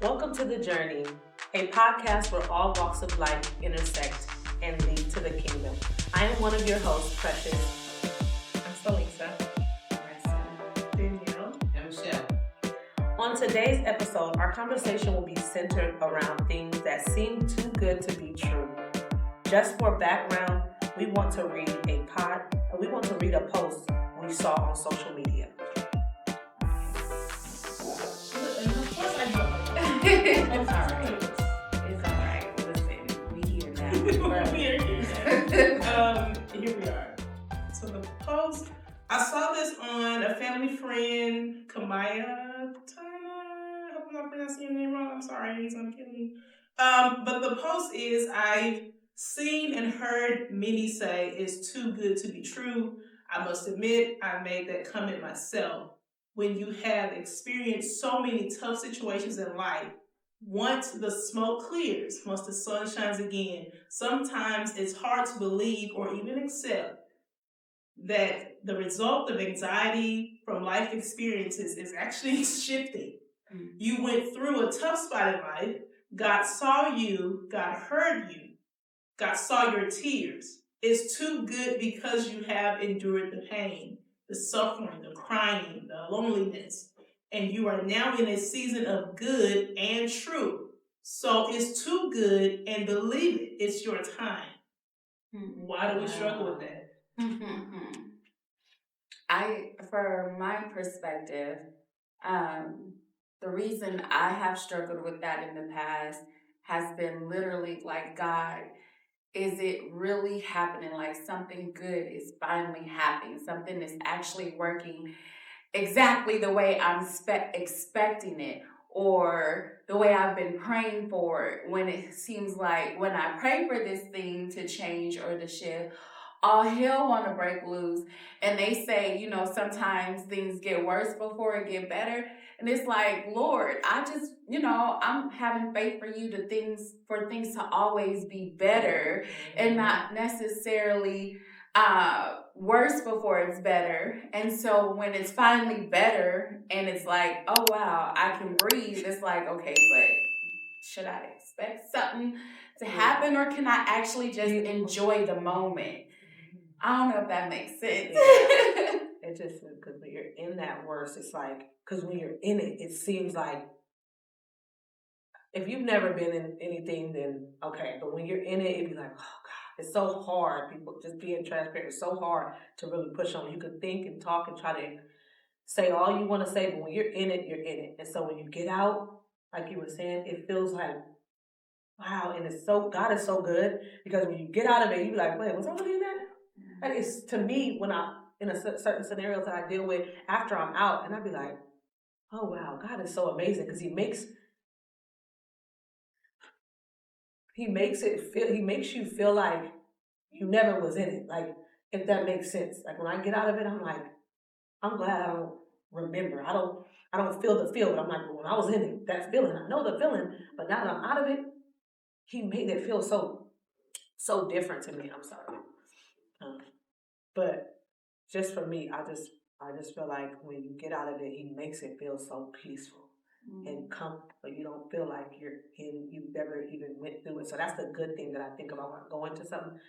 Welcome to The Journey, a podcast where all walks of life intersect and lead to the kingdom. I am one of your hosts, Precious. I'm Salisa. Danielle. And Michelle. On today's episode, our conversation will be centered around things that seem too good to be true. Just for background, we want to read a post we saw on social media. It's all right. It's all right. Listen, we here now. Here we are. So the post, I saw this on a family friend, Kamaya Tana. I hope I'm not pronouncing your name wrong. I'm sorry, he's gonna kill me. But the post is, I've seen and heard many say it's too good to be true. I must admit, I made that comment myself. When you have experienced so many tough situations in life, once the smoke clears, once the sun shines again, sometimes it's hard to believe or even accept that the result of anxiety from life experiences is actually shifting. You went through a tough spot in life. God saw you. God heard you. God saw your tears. It's too good because you have endured the pain, the suffering, the crying, the loneliness. And you are now in a season of good and true. So it's too good, and believe it, it's your time. Why do we struggle with that? For my perspective, the reason I have struggled with that in the past has been literally like, God, is it really happening? Like something good is finally happening. Something is actually working exactly the way I'm expecting it, or the way I've been praying for it. When it seems like when I pray for this thing to change or to shift, all hell want to break loose. And they say, sometimes things get worse before it get better. And it's like, Lord, I just, I'm having faith for you for things to always be better and not necessarily worse before it's better. And so when it's finally better and it's like, oh wow, I can breathe, it's like, okay, but should I expect something to happen, or can I actually just enjoy the moment? I don't know if that makes sense. It just, because when you're in that worst, it's like, because when you're in it, it seems like, if you've never been in anything, then okay. But when you're in it, it'd be like, oh God, it's so hard. People just being transparent, it's so hard to really push on. You can think and talk and try to say all you want to say, but when you're in it, you're in it. And so when you get out, like you were saying, it feels like, wow. And God is so good, because when you get out of it, you be like, wait, was I really in that? And it's, to me, when in a certain scenarios that I deal with after I'm out, and I'd be like, oh wow, God is so amazing, because He makes you feel like you never was in it. Like, if that makes sense. Like when I get out of it, I'm like, I'm glad I don't remember. I don't feel the feel, but I'm like, well, when I was in it, that feeling, I know the feeling, but now that I'm out of it, He made it feel so different to me. I'm sorry. But just for me, I just feel like when you get out of it, He makes it feel so peaceful and comfortable. You don't feel like you've never even went through it. So that's the good thing that I think about when I go into something.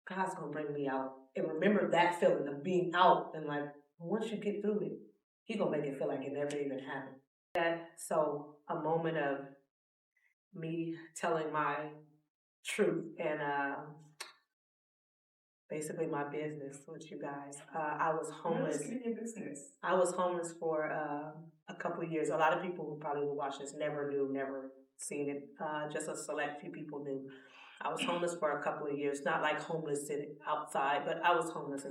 God's gonna bring me out, and remember that feeling of being out, and like once you get through it, He's gonna make it feel like it never even happened. So a moment of me telling my truth and basically my business with you guys. I was homeless. I was homeless for a couple of years. A lot of people who probably will watch this never seen it. Just a select few people knew. I was homeless for a couple of years. Not like homeless outside, but I was homeless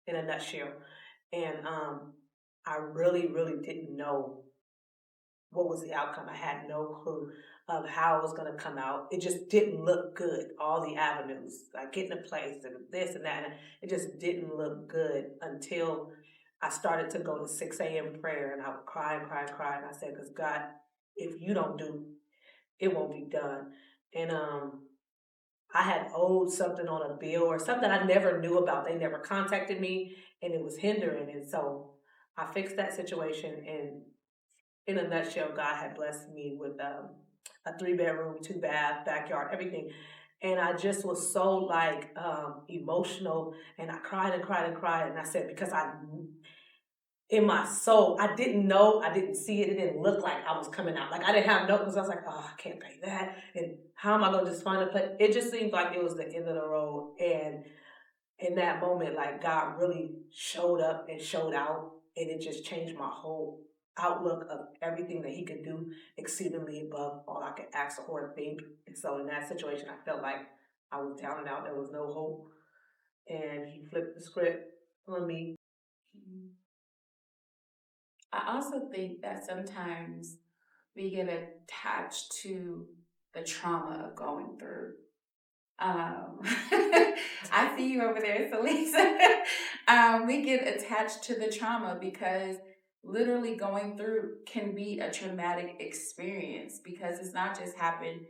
in a nutshell. And I really, really didn't know what was the outcome. I had no clue of how it was going to come out. It just didn't look good. All the avenues, like getting a place and this and that, and it just didn't look good until I started to go to 6 a.m. prayer, and I would cry and cry and cry. And I said, because God, if you don't do, it won't be done. And I had owed something on a bill or something I never knew about. They never contacted me, and it was hindering. And so I fixed that situation, and in a nutshell, God had blessed me with a 3-bedroom, 2-bath, backyard, everything. And I just was so like emotional, and I cried and cried and cried. And I said, because in my soul, I didn't know, I didn't see it, it didn't look like I was coming out. Like I didn't have no, because I was like, oh, I can't pay that. And how am I going to just find a place? It just seemed like it was the end of the road. And in that moment, like God really showed up and showed out, and it just changed my whole outlook of everything that He could do exceedingly above all I could ask or think. And so in that situation, I felt like I was down and out. There was no hope, and He flipped the script on me. I also think that sometimes we get attached to the trauma of going through. I see you over there, Salisa. We get attached to the trauma because literally going through can be a traumatic experience, because it's not just happening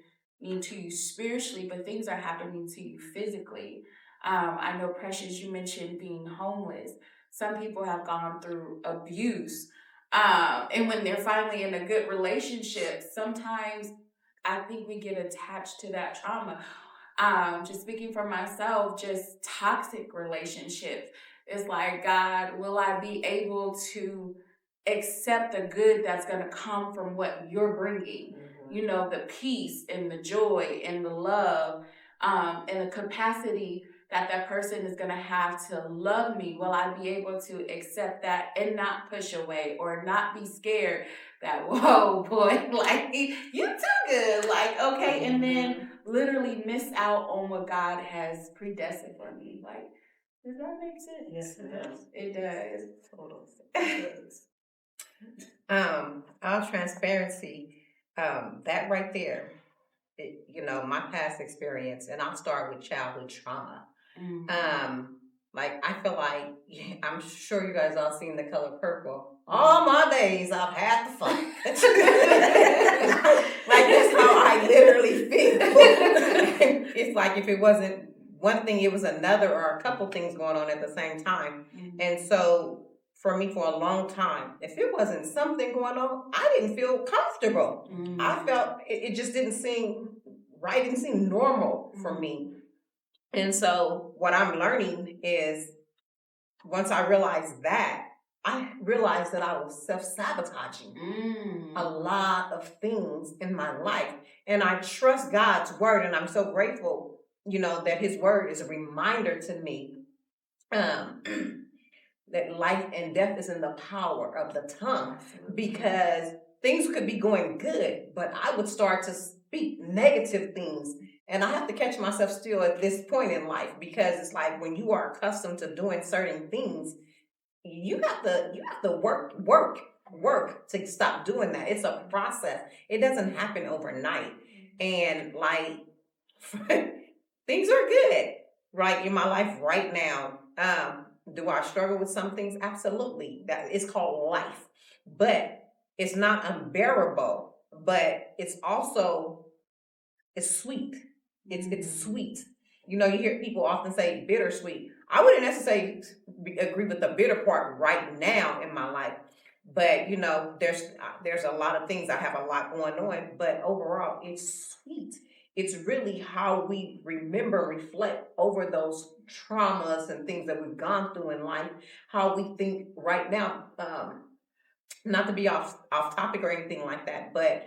to you spiritually, but things are happening to you physically. I know, Precious, you mentioned being homeless. Some people have gone through abuse. And when they're finally in a good relationship, sometimes I think we get attached to that trauma. Just speaking for myself, just toxic relationships. It's like, God, will I be able to accept the good that's going to come from what you're bringing? Mm-hmm. You know, the peace and the joy and the love, and the capacity that person is going to have to love me. Will I be able to accept that and not push away or not be scared that, whoa, boy, like, you too good. Like, okay. And then literally miss out on what God has predestined for me. Like, does that make sense? Yes, it does. It does. Totally. All transparency, that right there, my past experience, and I'll start with childhood trauma. Like, I feel like, I'm sure you guys all seen The Color Purple. All my days I've had to fight. Like, that's how I literally feel. It's like if it wasn't one thing, it was another or a couple things going on at the same time. And so for me, for a long time, if it wasn't something going on, I didn't feel comfortable. I felt it just didn't seem right, it didn't seem normal for me. And so what I'm learning is, once I realized that, I realized that I was self-sabotaging a lot of things in my life. And I trust God's word, and I'm so grateful, that His word is a reminder to me that life and death is in the power of the tongue. Because things could be going good, but I would start to speak negative things. And I have to catch myself still at this point in life, because it's like when you are accustomed to doing certain things, you have to work to stop doing that. It's a process. It doesn't happen overnight. And like, things are good, right, in my life right now. Do I struggle with some things? Absolutely. That is called life. But it's not unbearable, but it's sweet. It's sweet. You hear people often say bittersweet. I wouldn't necessarily agree with the bitter part right now in my life, but there's a lot of things. I have a lot going on, but overall, it's sweet. It's really how we remember, reflect over those traumas and things that we've gone through in life. How we think right now. Not to be off topic or anything like that, but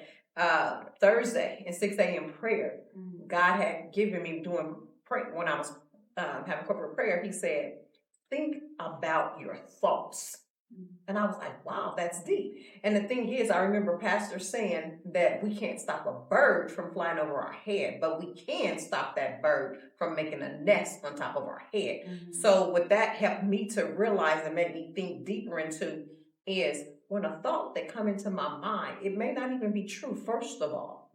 Thursday in 6 a.m. prayer, God had given me doing prayer when I was having corporate prayer. He said, think about your thoughts. And I was like, wow, that's deep. And the thing is, I remember Pastor saying that we can't stop a bird from flying over our head, but we can stop that bird from making a nest on top of our head. So what that helped me to realize and made me think deeper into is, when a thought that come into my mind, it may not even be true, first of all.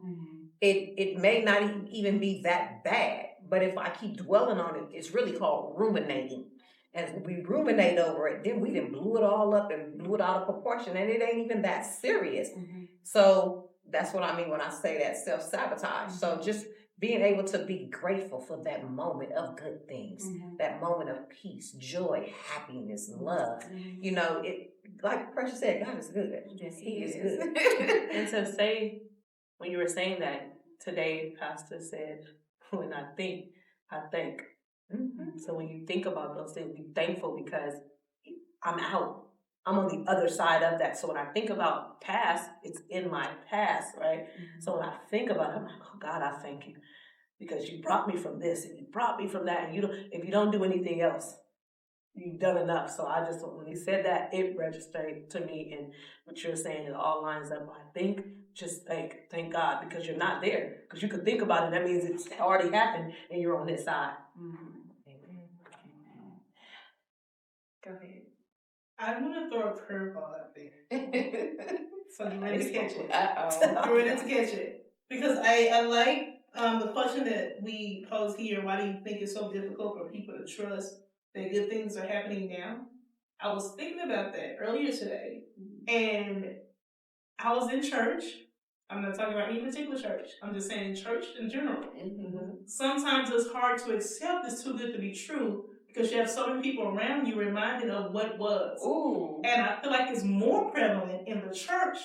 It may not even be that bad, but if I keep dwelling on it, it's really called ruminating. As we ruminate over it, then we done blew it all up and blew it out of proportion, and it ain't even that serious. So that's what I mean when I say that self-sabotage. So just being able to be grateful for that moment of good things, that moment of peace, joy, happiness, love. like Precious said, God is good. Yes, He is is. good. And to say, when you were saying that today, Pastor said, when I think, I think. Mm-hmm. So when you think about those things, be thankful because I'm out. I'm on the other side of that. So when I think about past, it's in my past, right? So when I think about it, I'm like, oh God, I thank you. Because you brought me from this and you brought me from that. And if you don't do anything else, you've done enough. So I just, when he said that, it registered to me. And what you're saying, it all lines up. I think, just thank God, because you're not there. Because you could think about it. That means it's already happened and you're on this side. Go ahead. I want to throw a curveball out there. So you're ready to catch it. Uh-oh. You're ready to catch it. Because I like the question that we pose here. Why do you think it's so difficult for people to trust that good things are happening now? I was thinking about that earlier today. And I was in church. I'm not talking about any particular church. I'm just saying church in general. Mm-hmm. Sometimes it's hard to accept it's too good to be true because you have so many people around you reminded of what was. Ooh. And I feel like it's more prevalent in the church.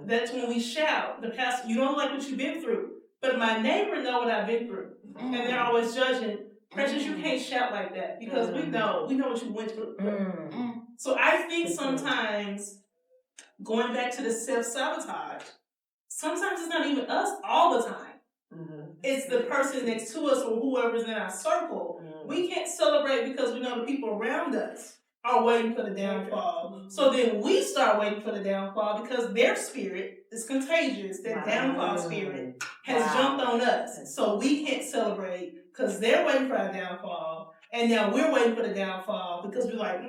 That's when we shout, the pastor, you don't like what you've been through. But my neighbor know what I've been through. And they're always judging. Precious, you can't shout like that because we know what you went through. So I think sometimes, going back to the self-sabotage, sometimes it's not even us all the time. It's the person next to us or whoever's in our circle. We can't celebrate because we know the people around us are waiting for the downfall. So then we start waiting for the downfall because their spirit is contagious. That downfall spirit has jumped on us. So we can't celebrate because they're waiting for our downfall. And now we're waiting for the downfall because we're like,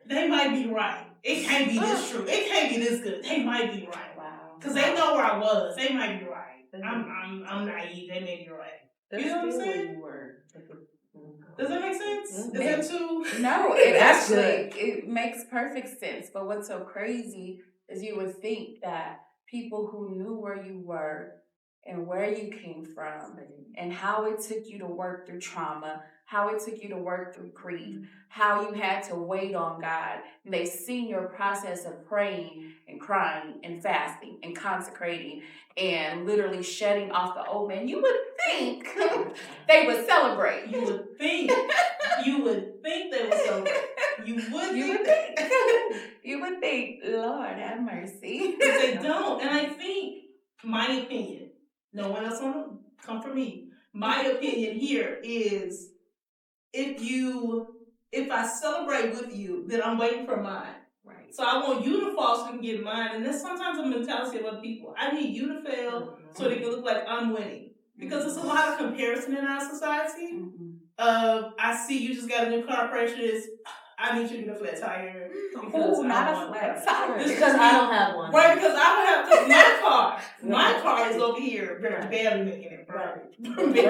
they might be right. It can't be this true. It can't be this good. They might be right. Wow. Because they know where I was. They might be right. I'm naive. They may be right. You know what I'm saying? Does that make sense? Is that too? No, it actually, it makes perfect sense. But what's so crazy is you would think that people who knew where you were and where you came from and how it took you to work through trauma, how it took you to work through grief, how you had to wait on God. And they've seen your process of praying and crying and fasting and consecrating and literally shedding off the old man. You would think they would celebrate. You would think. You would think they would celebrate. You would think. You would think, Lord have mercy. But they don't. And I think, my opinion, no one else want to come for me. My opinion here is, if I celebrate with you, then I'm waiting for mine. Right. So I want you to fall so you can get mine. And that's sometimes the mentality of other people. I need you to fail so they can look like I'm winning. Because there's a lot of comparison in our society. I see you just got a new car purchase. I need you to get a flat tire. Because not a flat tire. Because I don't have one. Right, because I don't have, because my car is over here barely making it. Barely making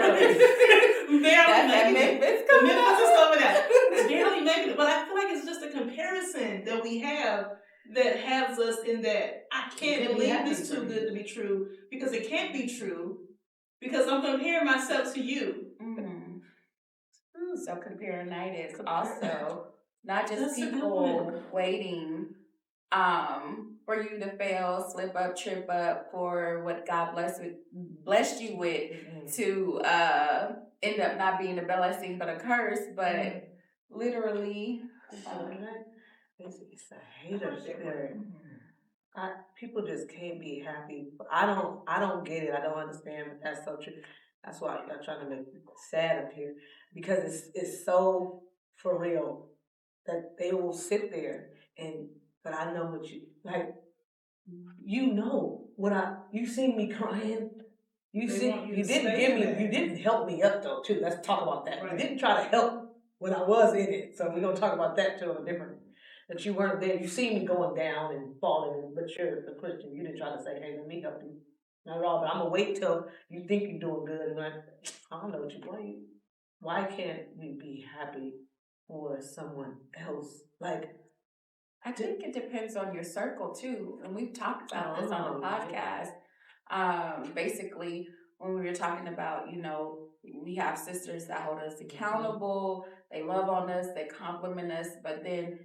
it. Memphis is over there. Barely making it. But I feel like it's just a comparison that we have that has us in that I can't believe this too good to be true because it can't be true because I'm comparing myself to you. So comparing night is also not just people waiting for you to fail, slip up, trip up, for what God blessed you with to end up not being a blessing but a curse, but literally it's a hater spirit. People just can't be happy. I don't get it. I don't understand, but that's so true. That's why I'm trying to make it sad up here because it's so for real that they will sit there but I know what you like. You know you seen me crying. You didn't help me up though too. Let's talk about that. Right. You didn't try to help when I was in it. So we're gonna talk about that too. That you weren't there. You see me going down and falling, but you're a Christian. You didn't try to say, "Hey, let me help you." Not at all. But I'm gonna wait till you think you're doing good, and I don't know what you. Why can't we be happy for someone else? Like, I think it depends on your circle too, and we've talked about this on the podcast. Basically, when we were talking about, we have sisters that hold us accountable. They love on us. They compliment us, but then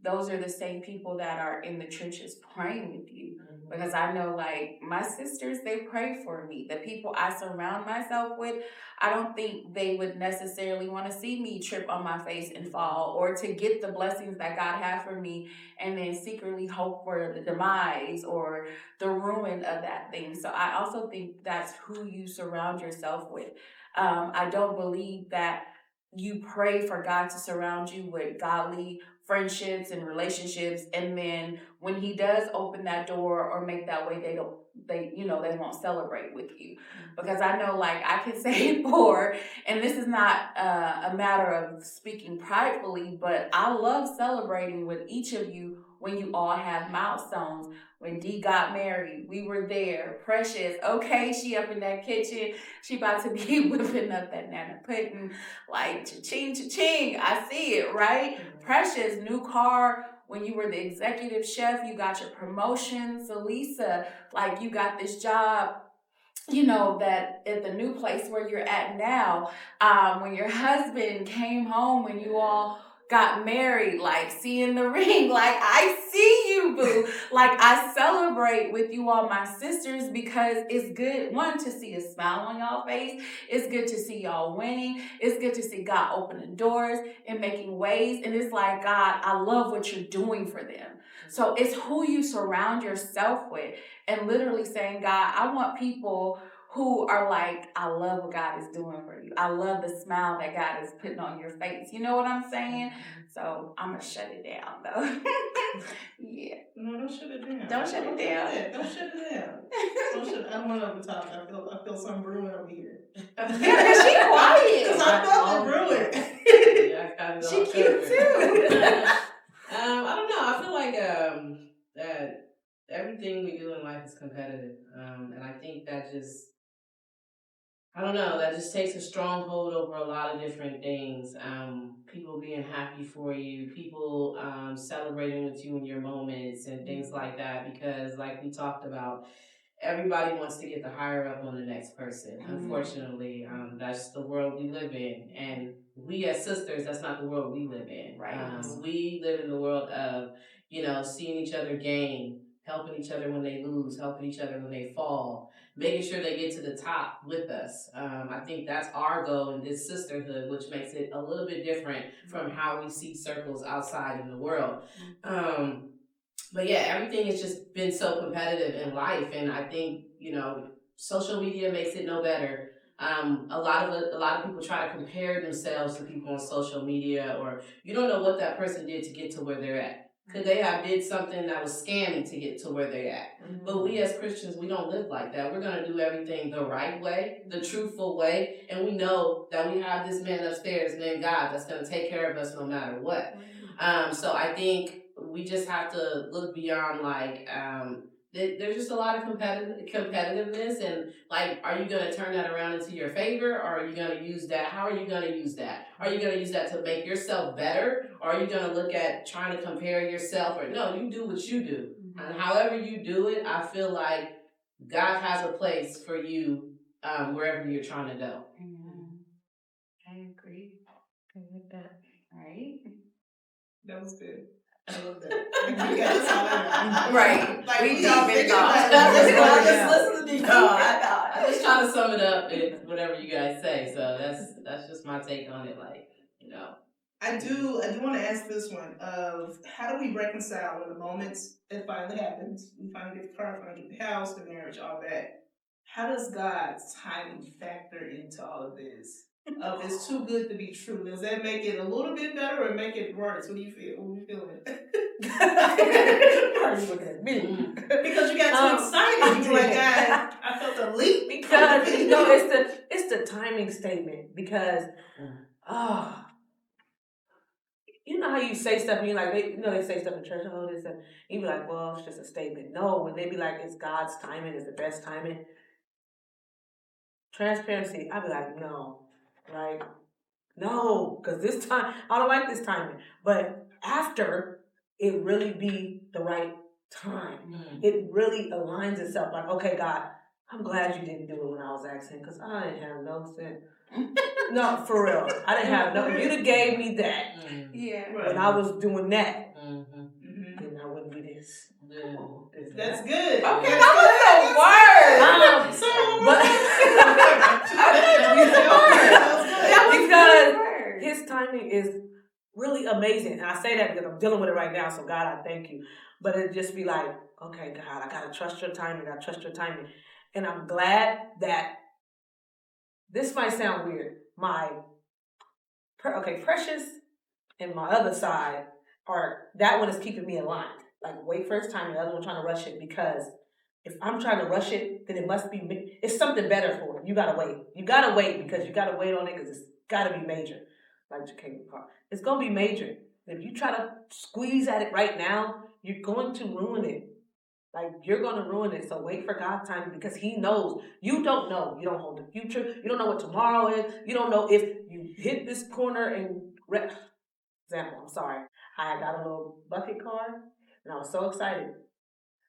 those are the same people that are in the trenches praying with you. Because I know, like, my sisters, they pray for me. The people I surround myself with, I don't think they would necessarily want to see me trip on my face and fall, or to get the blessings that God had for me and then secretly hope for the demise or the ruin of that thing. So I also think that's who you surround yourself with. I don't believe that you pray for God to surround you with godly friendships and relationships, and then when he does open that door or make that way, they won't celebrate with you. Because I know, like, I can say for, and this is not a matter of speaking pridefully, but I love celebrating with each of you when you all have milestones. When Dee got married, we were there. Precious, okay, she up in that kitchen, she about to be whipping up that nana pudding, like cha-ching, cha-ching, I see it, right? Precious, new car, when you were the executive chef, you got your promotion. So Lisa, like, you got this job, that at the new place where you're at now, when your husband came home, when you all got married, like, seeing the ring, like, I see you, boo. Like, I celebrate with you all, my sisters, because it's good, one, to see a smile on y'all face. It's good to see y'all winning. It's good to see God opening doors and making ways. And it's like, God, I love what you're doing for them. So it's who you surround yourself with, and literally saying, God, I want people who are like, I love what God is doing for you. I love the smile that God is putting on your face. You know what I'm saying? So I'm going to shut it down, though. Yeah. No, don't shut it down. Don't shut it down. Don't shut it down. I don't want to overtalk. I feel something brewing over here. Yeah, because she quiet. Because I felt it brewing. Yeah, she cute too. I don't know. I feel like that everything we do in life is competitive, and I think that just takes a stronghold over a lot of different things. People being happy for you, people celebrating with you in your moments and things like that. Because, like we talked about, everybody wants to get the higher up on the next person. Unfortunately, that's the world we live in. And we as sisters, that's not the world we live in. Right. We live in the world of, seeing each other gain, helping each other when they lose, helping each other when they fall, making sure they get to the top with us. I think that's our goal in this sisterhood, which makes it a little bit different from how we see circles outside in the world. But yeah, everything has just been so competitive in life, and I think social media makes it no better. A lot of people try to compare themselves to people on social media, or you don't know what that person did to get to where they're at. Could they have did something that was scamming to get to where they're at? But we as Christians, we don't live like that. We're going to do everything the right way, the truthful way, and we know that we have this man upstairs named God that's going to take care of us no matter what. So I think we just have to look beyond, like, there's just a lot of competitiveness, and, like, are you going to turn that around into your favor, or are you going to use that? How are you going to use that? Are you going to use that to make yourself better, or are you going to look at trying to compare yourself? Or no, you do what you do, and however you do it, I feel like God has a place for you wherever you're trying to go. I agree. With that. Right? That was good. I love that. You got this all out. Right. Like, We y'all deep in think thought. about it. Just listen to me. I'm just trying to sum it up in whatever you guys say. So that's just my take on it. Like, I do want to ask this one of how do we reconcile when the moments it finally happens, we finally get the car, finally get the house, the marriage, all that. How does God's timing factor into all of this? It's too good to be true. Does that make it a little bit better or make it worse? What do you feel? What are you feeling? Why are you looking at me? Because you got too excited. You were like, God, I felt a leap. Because it's the timing statement. Because you know how you say stuff and you're like, they say stuff in church, this and you be like, well, it's just a statement. No, when they be like, it's God's timing, it's the best timing. Transparency, I'd be like, no, right? No, because this time, I don't like this timing. But after, it really be the right time. It really aligns itself. Like, okay, God, I'm glad you didn't do it when I was asking, because I didn't have no sense. No, for real. I didn't have no. You'd have gave me that. Yeah. When I was doing that. That's good. Okay, That's that was the word. Because his timing is really amazing. And I say that because I'm dealing with it right now. So God, I thank you. But it just be like, okay, God, I gotta trust your timing. I trust your timing. And I'm glad that this might sound weird. Precious and my other side that one is keeping me aligned. Like wait for his timing, the other one trying to rush it because if I'm trying to rush it, then it must be, it's something better for it. You gotta wait. You gotta wait because you gotta wait on it because it's gotta be major. Like Jacob Park. It's gonna be major. If you try to squeeze at it right now, you're going to ruin it. Like you're gonna ruin it. So wait for God's time because He knows. You don't know. You don't hold the future. You don't know what tomorrow is. You don't know if you hit this corner and example, I'm sorry. I had got a little bucket car and I was so excited.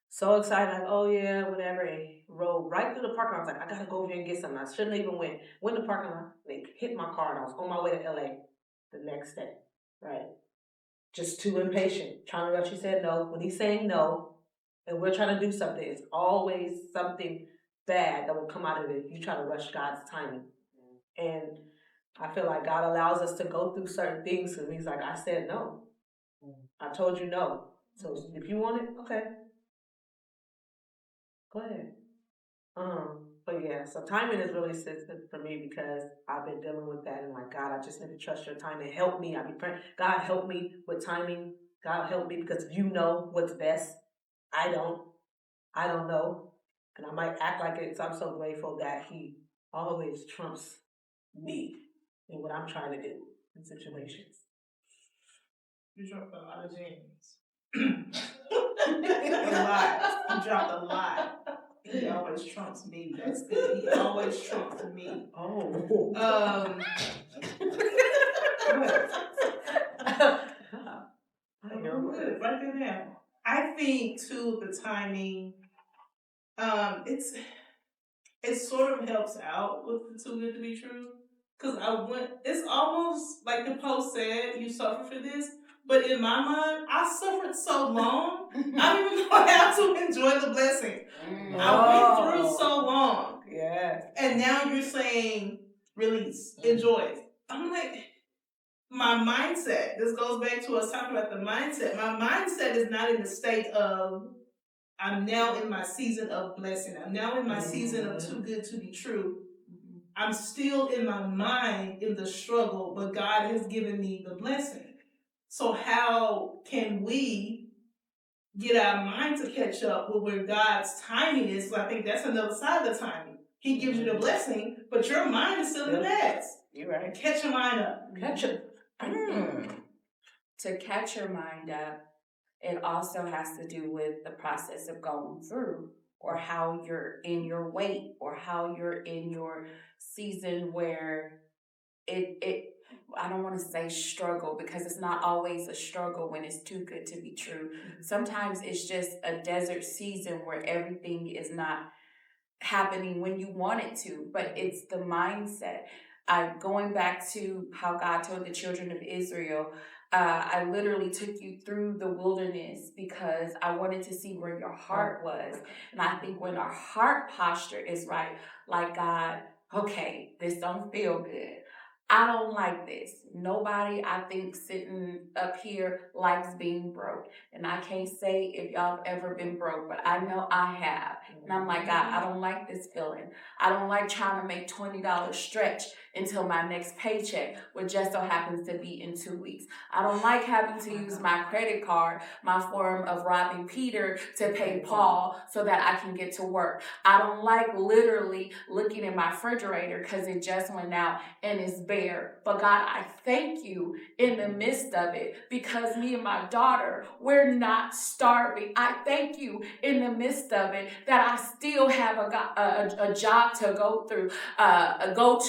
So excited, like, oh yeah, whatever. And rode right through the parking lot. I was like, I gotta go over here and get something. I shouldn't have even went. Went in the parking lot. They hit my car and I was on my way to LA the next day. Right. Just too impatient. Trying to rush. He said no. When he's saying no, and we're trying to do something, it's always something bad that will come out of it if you try to rush God's timing. And I feel like God allows us to go through certain things and He's like, I said no. I told you no. So if you want it, okay. Go ahead. But yeah, so timing is really sensitive for me because I've been dealing with that and like, God, I just need to trust your timing. Help me. I be praying. God, help me with timing. God, help me because you know what's best. I don't know. And I might act like it. So I'm so grateful that He always trumps me in what I'm trying to do in situations. You dropped a lot of gems. A lot. You dropped a lot. He always trumps me. That's good. He always trumps me. Oh. Good. Write that down. I think too the timing. It sort of helps out with the too good to be true. Cause it's almost like the post said, you suffer for this. But in my mind, I suffered so long, I don't even know how to enjoy the blessing. I went through so long. Yeah. And now you're saying, release, enjoy. I'm like, my mindset, this goes back to us talking about the mindset. My mindset is not in the state of, I'm now in my season of blessing. I'm now in my season of too good to be true. I'm still in my mind in the struggle, but God has given me the blessing. So how can we get our mind to catch up with where God's timing is? So I think that's another side of the timing. He gives you the blessing, but your mind is still in the past. You're right. Catch your mind up. Catch it. To catch your mind up, it also has to do with the process of going through, or how you're in your weight, or how you're in your season where I don't want to say struggle because it's not always a struggle when it's too good to be true. Sometimes it's just a desert season where everything is not happening when you want it to, but it's the mindset. Going back to how God told the children of Israel, I literally took you through the wilderness because I wanted to see where your heart was. And I think when our heart posture is right, like God, okay, this don't feel good. I don't like this. Nobody, I think, sitting up here likes being broke. And I can't say if y'all have ever been broke, but I know I have. And I'm like, God, I don't like this feeling. I don't like trying to make $20 stretch until my next paycheck, which just so happens to be in 2 weeks. I don't like having to use my credit card, my form of robbing Peter, to pay Paul so that I can get to work. I don't like literally looking in my refrigerator because it just went out and it's bare. But God, I thank you in the midst of it because me and my daughter, we're not starving. I thank you in the midst of it that I still have a job to go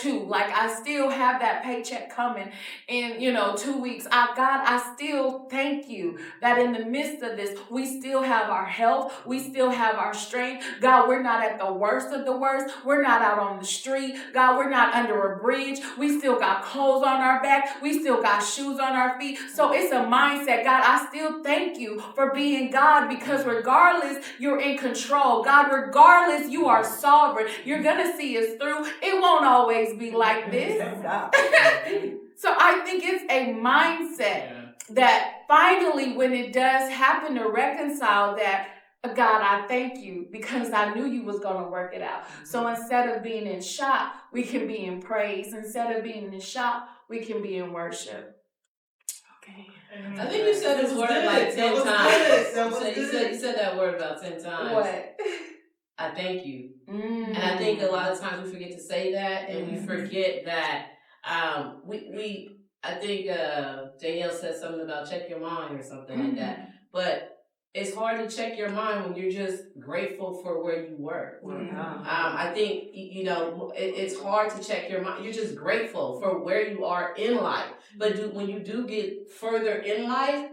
to. Like I still have that paycheck coming in, 2 weeks. God, I still thank you that in the midst of this, we still have our health. We still have our strength. God, we're not at the worst of the worst. We're not out on the street. God, we're not under a bridge. We still got clothes on our back. We still got shoes on our feet. So it's a mindset. God, I still thank you for being God, because regardless, you're in control. God, regardless, you are sovereign. You're going to see us through. It won't always be like this. So I think it's a mindset that finally, when it does happen to reconcile that, God, I thank you because I knew you was going to work it out. So instead of being in shock, we can be in praise. Instead of being in shock, we can be in worship. Okay. I think you said this word like 10 times. You said that word about 10 times. What? I thank you. And I think a lot of times we forget to say that, and we forget that I think Danielle said something about check your mind or something like that. But it's hard to check your mind when you're just grateful for where you were. I think, it's hard to check your mind. You're just grateful for where you are in life. But when you do get further in life,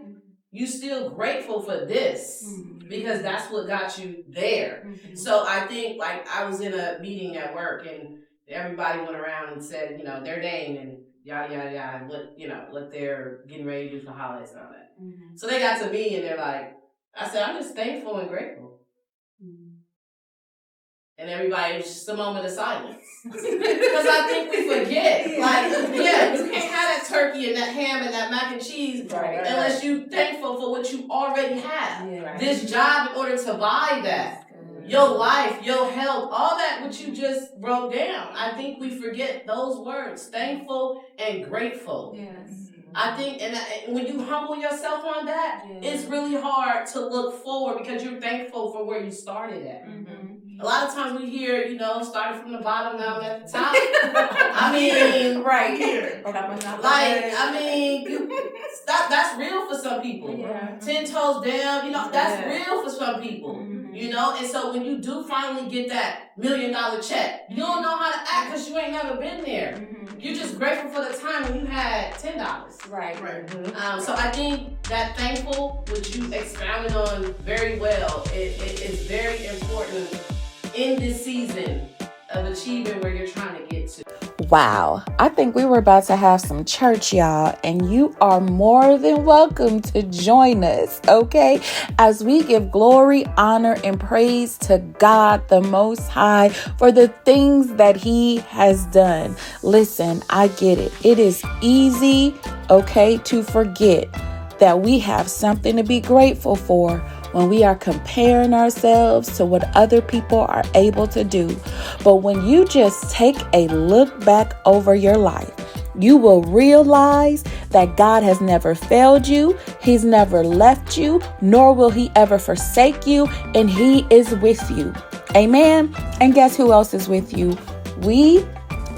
you still grateful for this because that's what got you there. So I think, like, I was in a meeting at work and everybody went around and said, their name and yada, yada, yada, and what they're getting ready to do for holidays and all that. So they got to me and they're like, I said, I'm just thankful and grateful. And everybody, it was just a moment of silence. Because I think we forget. You can't have that turkey and that ham and that mac and cheese unless you're thankful for what you already have. This job in order to buy that. Your life, your health, all that what you just broke down. I think we forget those words, thankful and grateful. Yes. I think, and when you humble yourself on that, it's really hard to look forward because you're thankful for where you started at. A lot of times we hear, started from the bottom, now I'm at the top. I mean, right here. That's real for some people. 10 toes down, that's real for some people. And so when you do finally get that $1 million check, you don't know how to act because you ain't never been there. You're just grateful for the time when you had $10. Right. So I think that thankful, which you expounded on very well, it is very important in this season of achieving where you're trying to get to. Wow, I think we were about to have some church, y'all, and you are more than welcome to join us, okay? As we give glory, honor, and praise to God the Most High for the things that He has done. Listen, I get it. It is easy, okay, to forget that we have something to be grateful for when we are comparing ourselves to what other people are able to do. But when you just take a look back over your life, you will realize that God has never failed you. He's never left you, nor will He ever forsake you. And He is with you. Amen. And guess who else is with you? We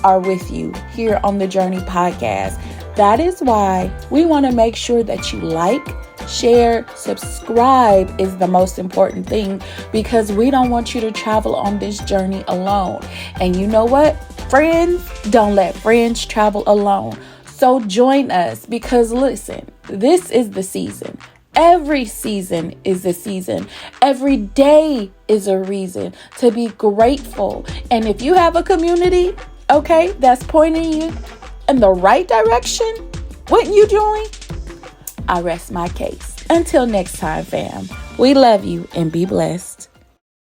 are with you here on the Journey Podcast. That is why we want to make sure that you like, share, subscribe is the most important thing, because we don't want you to travel on this journey alone. And you know what? Friends, don't let friends travel alone. So join us, because listen, this is the season. Every season is a season. Every day is a reason to be grateful. And if you have a community, okay, that's pointing you in the right direction, wouldn't you join? I rest my case. Until next time, fam. We love you and be blessed.